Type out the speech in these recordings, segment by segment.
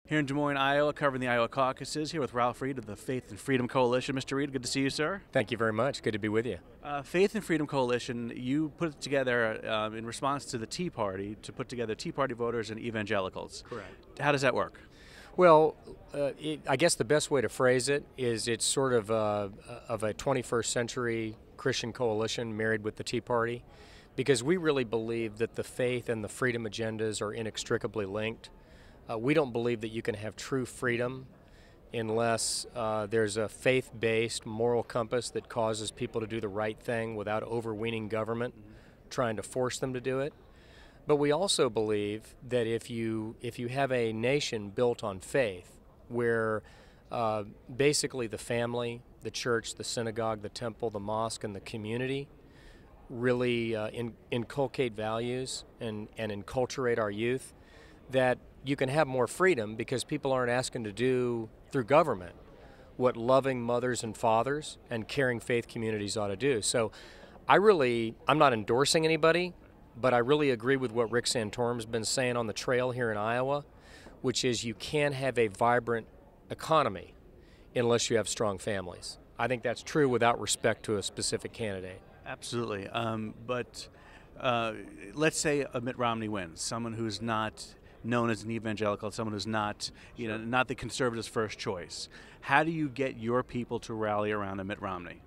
Here in Des Moines, Iowa, covering the Iowa caucuses, here with Ralph Reed of the Faith and Freedom Coalition. Mr. Reed, good to see you, sir. Thank you very much. Good to be with you. Faith and Freedom Coalition, you put it together in response to the Tea Party to put together Tea Party voters and evangelicals. Correct. How does that work? Well, I guess the best way to phrase it is it's sort of a 21st century Christian coalition married with the Tea Party, because we really believe that the faith and the freedom agendas are inextricably linked. We don't believe that you can have true freedom unless there's a faith-based moral compass that causes people to do the right thing without overweening government, trying to force them to do it. But we also believe that if you have a nation built on faith, where basically the family, the church, the synagogue, the temple, the mosque, and the community really inculcate values and enculturate our youth, that you can have more freedom because people aren't asking to do through government what loving mothers and fathers and caring faith communities ought to do. So I'm not endorsing anybody, but I really agree with what Rick Santorum's been saying on the trail here in Iowa, which is you can't have a vibrant economy unless you have strong families. I think that's true without respect to a specific candidate. Absolutely. But let's say a Mitt Romney wins, someone who's not known as an evangelical, someone who's not, not the conservatives' first choice. How do you get your people to rally around a Mitt Romney?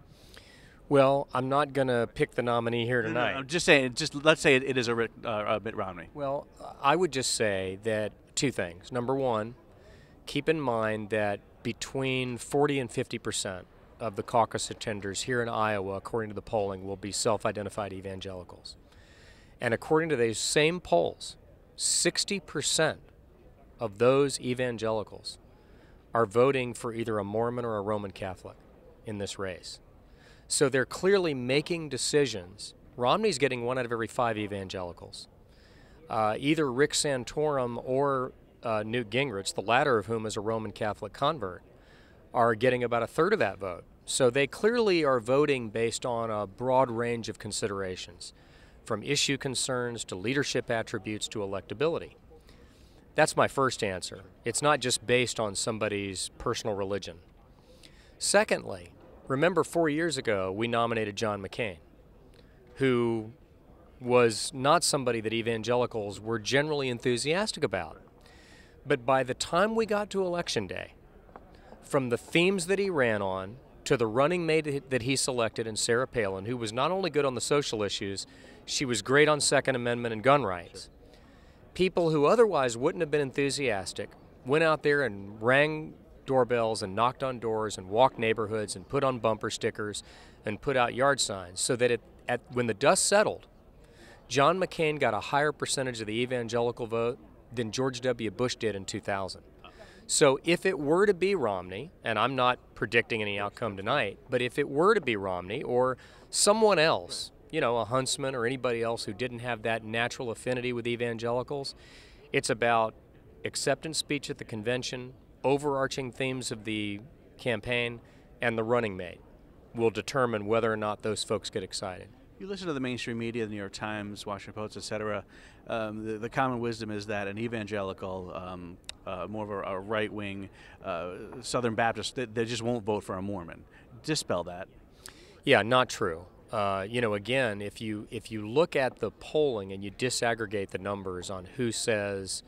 Well, I'm not going to pick the nominee here tonight. No, I'm just saying. Let's say it is a Mitt Romney. Well, I would just say that two things. Number one, keep in mind that between 40 and 50% of the caucus attenders here in Iowa, according to the polling, will be self-identified evangelicals. And according to those same polls, 60% of those evangelicals are voting for either a Mormon or a Roman Catholic in this race. So they're clearly making decisions. Romney's getting 1 out of every 5 evangelicals. Either Rick Santorum or Newt Gingrich, the latter of whom is a Roman Catholic convert, are getting about 1/3 of that vote. So they clearly are voting based on a broad range of considerations, from issue concerns to leadership attributes to electability. That's my first answer. It's not just based on somebody's personal religion. Secondly, remember 4 years ago we nominated John McCain, who was not somebody that evangelicals were generally enthusiastic about. But by the time we got to Election Day, from the themes that he ran on to the running mate that he selected in Sarah Palin, who was not only good on the social issues, she was great on Second Amendment and gun rights. People who otherwise wouldn't have been enthusiastic went out there and rang doorbells and knocked on doors and walked neighborhoods and put on bumper stickers and put out yard signs, so that when the dust settled, John McCain got a higher percentage of the evangelical vote than George W. Bush did in 2000. So if it were to be Romney, and I'm not predicting any outcome tonight, but if it were to be Romney or someone else, a Huntsman or anybody else who didn't have that natural affinity with evangelicals, it's about acceptance speech at the convention, overarching themes of the campaign, and the running mate will determine whether or not those folks get excited. You listen to the mainstream media, the New York Times, Washington Post, etc. The common wisdom is that an evangelical, more of a right-wing Southern Baptist, they just won't vote for a Mormon. Dispel that. Yeah, not true. Again, if you look at the polling and you disaggregate the numbers on who says,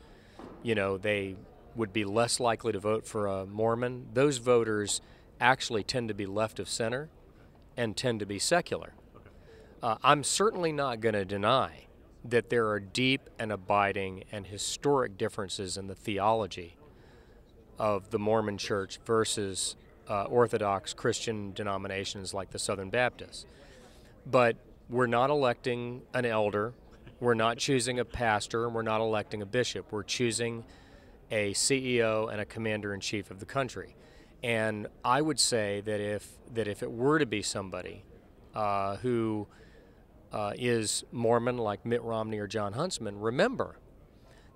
they would be less likely to vote for a Mormon, those voters actually tend to be left of center and tend to be secular. I'm certainly not going to deny that there are deep and abiding and historic differences in the theology of the Mormon Church versus Orthodox Christian denominations like the Southern Baptists. But we're not electing an elder, we're not choosing a pastor, and we're not electing a bishop. We're choosing a CEO and a commander-in-chief of the country. And I would say that if it were to be somebody who is Mormon like Mitt Romney or John Huntsman, remember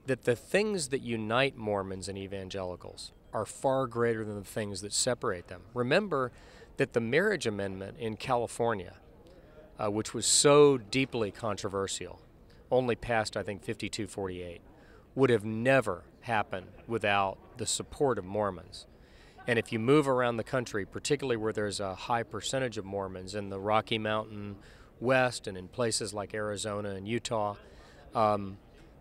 that the things that unite Mormons and evangelicals are far greater than the things that separate them. Remember that the marriage amendment in California, which was so deeply controversial, only passed, I think, 52-48, would have never happened without the support of Mormons. And if you move around the country, particularly where there's a high percentage of Mormons in the Rocky Mountain West and in places like Arizona and Utah,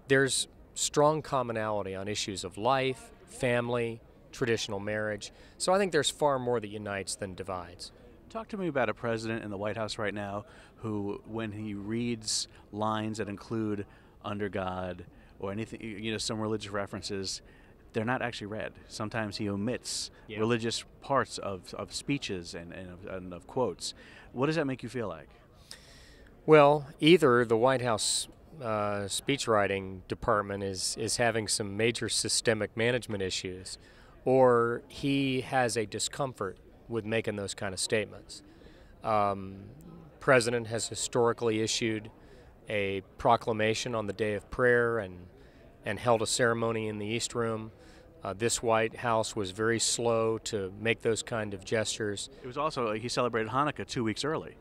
there's strong commonality on issues of life, family, traditional marriage. So I think there's far more that unites than divides. Talk to me about a president in the White House right now who, when he reads lines that include under God or anything, some religious references, they're not actually read. Sometimes he omits religious parts of speeches and of quotes. What does that make you feel like? Well, either the White House speechwriting department is having some major systemic management issues, or he has a discomfort with making those kind of statements. President has historically issued a proclamation on the day of prayer and held a ceremony in the East Room. This White House was very slow to make those kind of gestures. It was also, he celebrated Hanukkah 2 weeks early.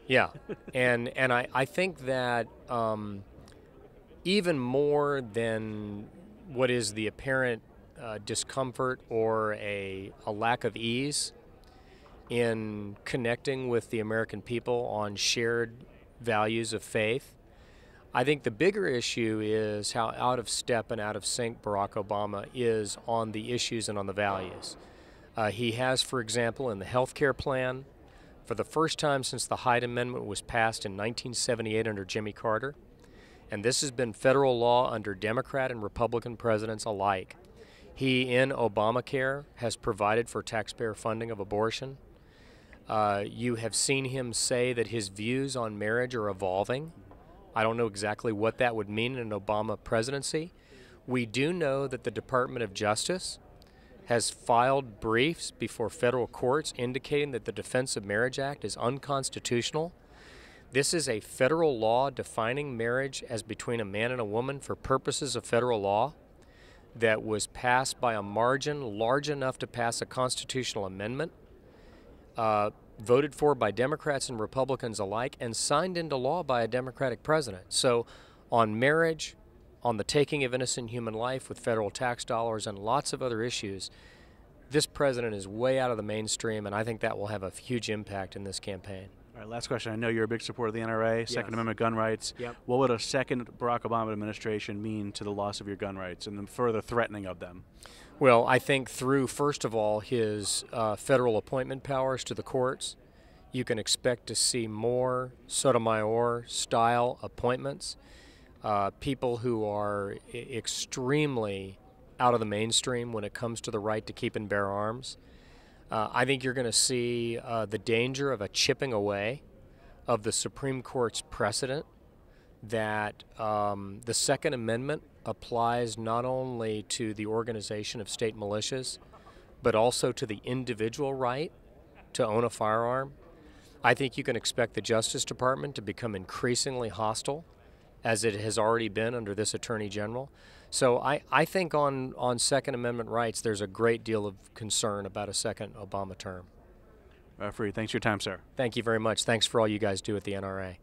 Yeah, and I think that even more than what is the apparent discomfort or a lack of ease in connecting with the American people on shared values of faith, I think the bigger issue is how out of step and out of sync Barack Obama is on the issues and on the values. He has, for example, in the health care plan, for the first time since the Hyde Amendment was passed in 1978 under Jimmy Carter, and this has been federal law under Democrat and Republican presidents alike. He, in Obamacare, has provided for taxpayer funding of abortion. You have seen him say that his views on marriage are evolving. I don't know exactly what that would mean in an Obama presidency. We do know that the Department of Justice has filed briefs before federal courts indicating that the Defense of Marriage Act is unconstitutional. This is a federal law defining marriage as between a man and a woman for purposes of federal law that was passed by a margin large enough to pass a constitutional amendment, voted for by Democrats and Republicans alike, and signed into law by a Democratic president. So on marriage, on the taking of innocent human life with federal tax dollars, and lots of other issues, this president is way out of the mainstream, and I think that will have a huge impact in this campaign. All right, last question. I know you're a big supporter of the NRA, Second Amendment gun rights. Yep. What would a second Barack Obama administration mean to the loss of your gun rights and the further threatening of them? Well, I think through, first of all, his federal appointment powers to the courts, you can expect to see more Sotomayor-style appointments, people who are extremely out of the mainstream when it comes to the right to keep and bear arms. I think you're going to see the danger of a chipping away of the Supreme Court's precedent that the Second Amendment applies not only to the organization of state militias, but also to the individual right to own a firearm. I think you can expect the Justice Department to become increasingly hostile, as it has already been under this Attorney General. So I think on Second Amendment rights, there's a great deal of concern about a second Obama term. Referee, thanks for your time, sir. Thank you very much. Thanks for all you guys do at the NRA.